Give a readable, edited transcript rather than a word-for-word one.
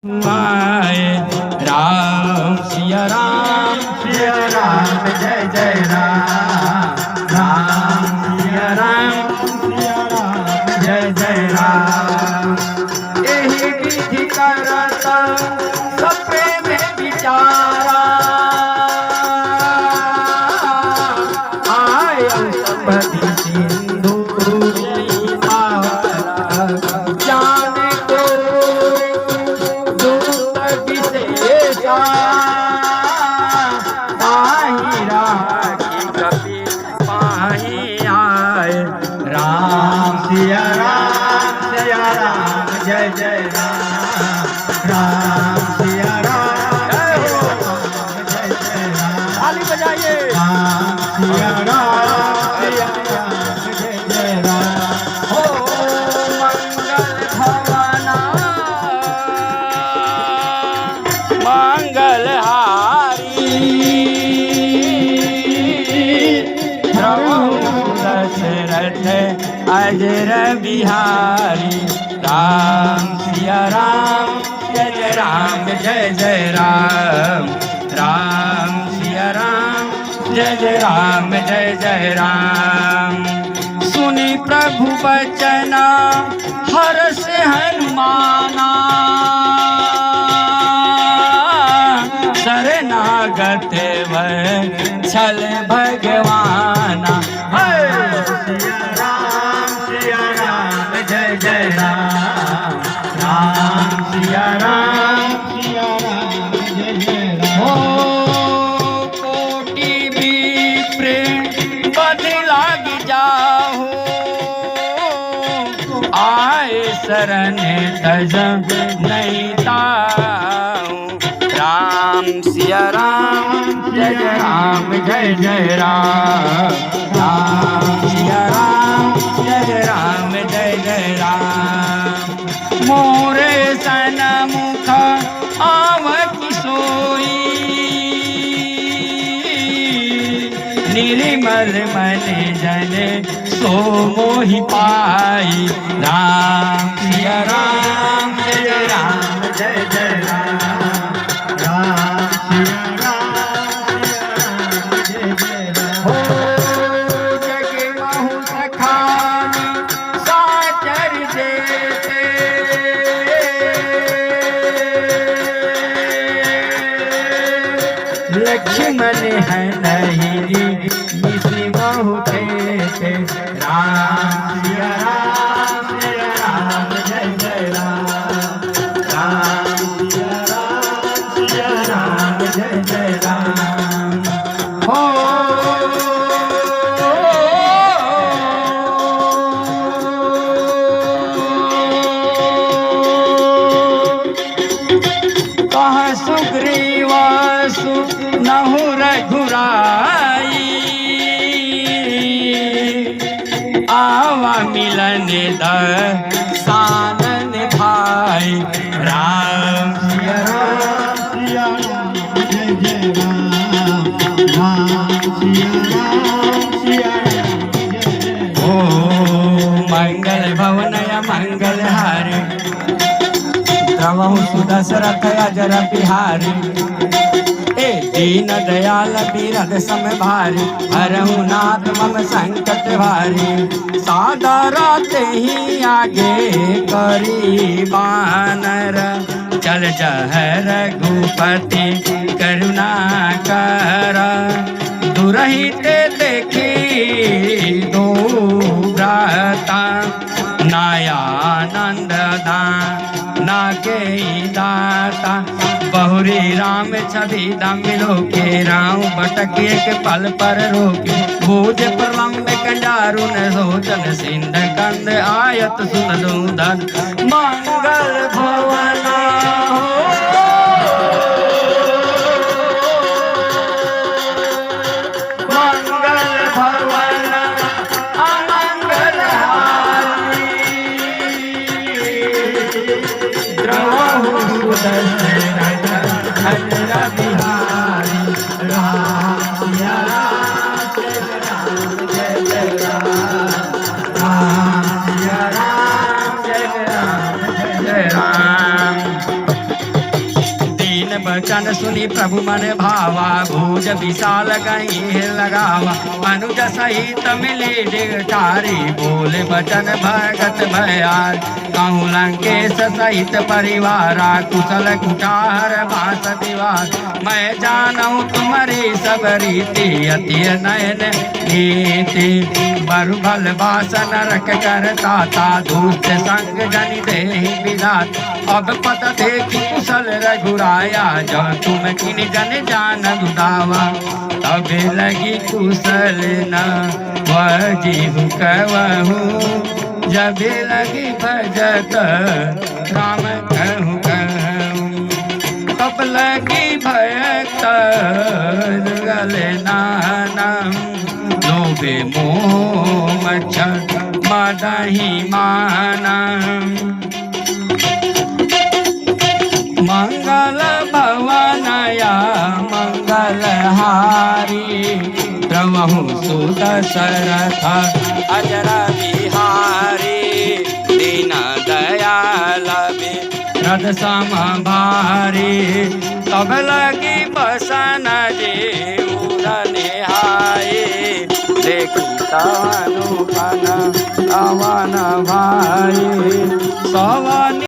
आए राम सिया राम जय जय राम राम सिया राम जय जय राम। यही विधि करता सपे में विचारा आय संपत्ति सिंधु जाने को दूत विशेषा पाही राखी कपि पाही आए राम सिया राम जय जय राम सिया राम जय जय राम। ताली बजाइए राम सिया राम जय जय राम। हो मंगल भवना मंगल हारी प्रभु दशरथ अजर बिहारी राम सिया राम जय जय राम राम सिया राम जय राम। सुनी प्रभु बचना हर्ष हनुमाना शरणागत छल भगवाना सिया राम जय जय राम राम सिया राम जय जय राम। हो कोटि विप्र बद लाग जाहो आए शरण तज नहीं ताऊ राम सिया राम जय जय राम राम सिया राम जय जय राम। मोरे सन मुख आव किशोरी निर्मल मन जन सो मोहि पाई राम सिया राम जय जय राम राम सिया राम जय जय राम। हो जग महु सखानी साचर देते लक्ष्मण है नहीं मिश्री बहु थे राम सिया राम जय जय राम राम सिया राम जय जय राम। हो कह सुग्रीवासु नहु रघुराई आवा मिलन सानन भाई राम सिया राम जय जय राम सिया राम ओ मंगल भवनय मंगल हारी द्रवहु सुदशरथ अजर बिहारी ए दीन दयाल बीरद सम भारी हरहु नाथ मम संकट भारी सादा रात ही आगे करी बानर चल जहर रघुपति करुणा कर दुरहिते देखी दो व्रता नयानंद दान नागे दाता बहुरी राम छवि दामिलो के राम बटके के पल पर रोके भोज प्रलम्ब कंडारु न सोचन सिंध कंद आयत सुन दूधन मंगल भवना मंगल भवन अमंगल हारी द्रवहु दशरथ अजर बिहारी राम सिया राम जय जय राम सिया राम जय राम बचन सुनी प्रभु मन भावा, भुज विशाल गही लगावा, अनुज सहित मिली डिगठारी, बोले बचन भगत भयार, कहूँ लंकेश सहित परिवारा, कुशल कुठार भास दीवार, मैं जानूं तुम्हारी सब रीति, अति नयन नीति, बरु भल वासन रख करता था, दुष्ट संग जनि देहि विधात, अब पत देखी कुशल रघुराया, जब तुम किन जन जान दुदावा, तब लगी कुशल न वजीहु कहू, जब लगी भजत राम कहूँ कहूँ, तब लगी भक्त गले नानम, लोभे मोह मच्छर मदहि मानम, मंगल भवनया मंगल हारी, प्रभु सुदशरथ अजर बिहारी, दीन दयाल रद सम भारी, तब लगी बसन जीव निहाई, देखी तनु पन अवन भाई सवन